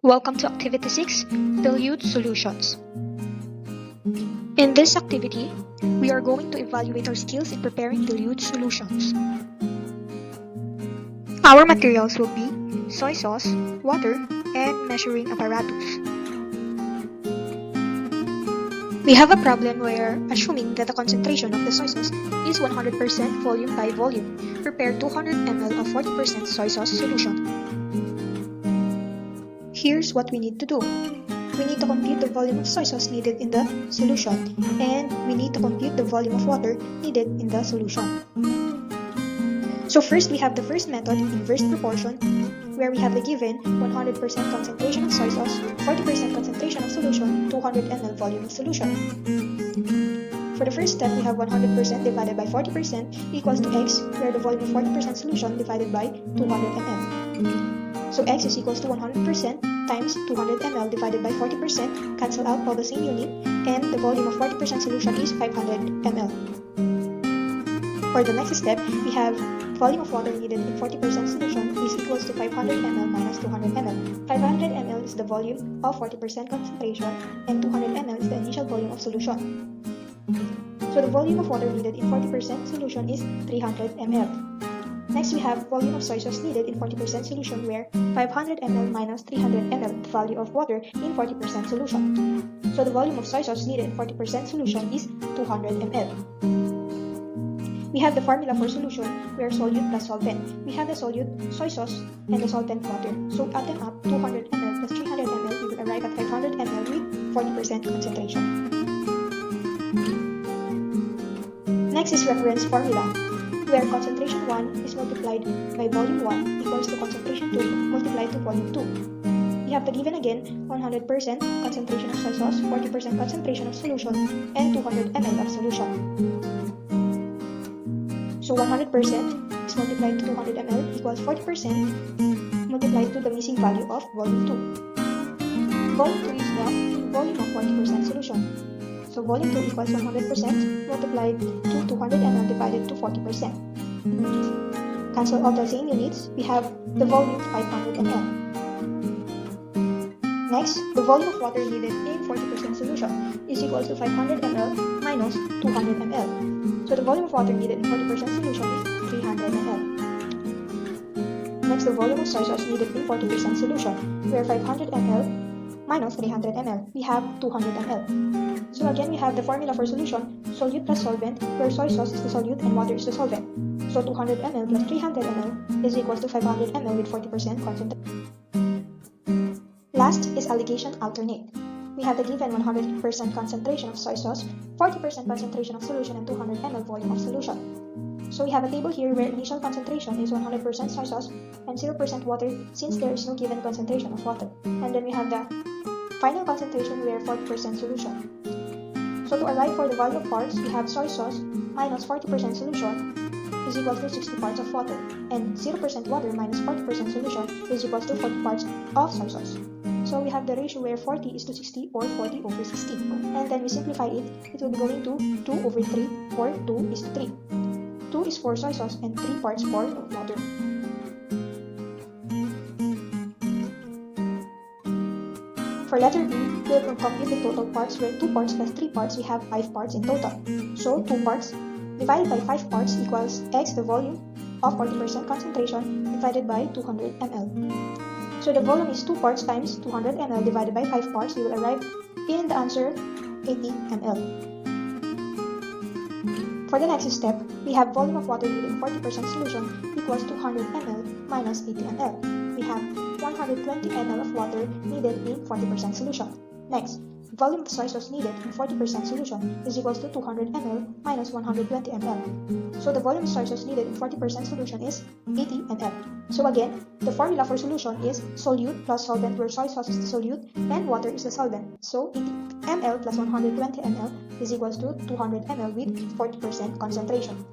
Welcome to Activity 6, Dilute Solutions. In this activity, we are going to evaluate our skills in preparing dilute solutions. Our materials will be soy sauce, water, and measuring apparatus. We have a problem where, assuming that the concentration of the soy sauce is 100% volume by volume, prepare 200 ml of 40% soy sauce solution. Here's what we need to do. We need to compute the volume of soy sauce needed in the solution, and we need to compute the volume of water needed in the solution. So first, we have the first method, inverse proportion, where we have the given 100% concentration of soy sauce, 40% concentration of solution, 200 ml volume of solution. For the first step, we have 100% divided by 40% equals to x, where the volume of 40% solution divided by 200 ml. So x is equals to 100% times 200 ml divided by 40%, cancel out all the same unit, and the volume of 40% solution is 500 ml. For the next step, we have volume of water needed in 40% solution is equals to 500 ml minus 200 ml. 500 ml is the volume of 40% concentration, and 200 ml is the initial volume of solution. So the volume of water needed in 40% solution is 300 ml. Next, we have volume of soy sauce needed in 40% solution, where 500 ml minus 300 ml the value of water in 40% solution. So the volume of soy sauce needed in 40% solution is 200 ml. We have the formula for solution, where solute plus solvent. We have the solute soy sauce and the solvent water. So add them up, 200 ml plus 300 ml, we will arrive at 500 ml with 40% concentration. Next is reference formula, where concentration 1 is multiplied by volume 1 equals to concentration 2 multiplied to volume 2. We have the given again 100% concentration of soy sauce, 40% concentration of solution, and 200 ml of solution. So 100% is multiplied to 200 ml equals 40% multiplied to the missing value of volume 2. Volume 2 is the volume of 40% solution. So volume 2 equals 100% multiplied to 200 ml divided to 40%. Cancel all the same units, we have the volume 500 ml. Next, the volume of water needed in 40% solution is equal to 500 ml minus 200 ml. So the volume of water needed in 40% solution is 300 ml. Next, the volume of soy sauce needed in 40% solution, where 500 ml minus 300 ml, we have 200 ml. So again, we have the formula for solution, solute plus solvent, where soy sauce is the solute and water is the solvent. So 200 ml plus 300 ml is equals to 500 ml with 40% concentration. Last is alligation alternate. We have the given 100% concentration of soy sauce, 40% concentration of solution, and 200 ml volume of solution. So we have a table here where initial concentration is 100% soy sauce and 0% water, since there is no given concentration of water. And then we have the final concentration, where 40% solution. So to arrive for the value of parts, we have soy sauce minus 40% solution is equal to 60 parts of water, and 0% water minus 40% solution is equal to 40 parts of soy sauce. So we have the ratio where 40 is to 60, or 40 over 60. And then we simplify it, it will be going to 2 over 3, or 2 is to 3. 2 is for soy sauce and 3 parts for water. For letter B, we will compute the total parts, where 2 parts plus 3 parts, we have 5 parts in total. So 2 parts divided by 5 parts equals x, the volume of 40% concentration, divided by 200 ml. So the volume is 2 parts times 200 ml divided by 5 parts. We will arrive in the answer 80 ml. For the next step, we have volume of water needed in 40% solution equals 200 ml minus 80 ml. We have 120 ml of water needed in 40% solution. Next, volume of soy sauce needed in 40% solution is equals to 200 ml minus 120 ml. So the volume of soy sauce needed in 40% solution is 80 ml. So again, the formula for solution is solute plus solvent, where soy sauce is the solute and water is the solvent. So 80 ml plus 120 ml is equals to 200 ml with 40% concentration.